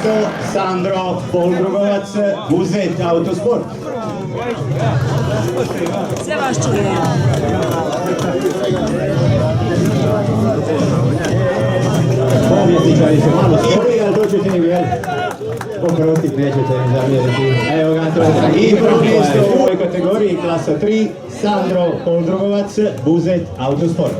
mjesto Sandro Poldrugovac, Buzet Autosport. Sve vas čuje. Povjetničari se malo spori, ali doćete im, jel? Oprostit, nećete im zamjeriti. Evo ga to. I prvo mjesto u ovoj kategoriji klasa 3, Sandro Poldrugovac, Buzet Autosport.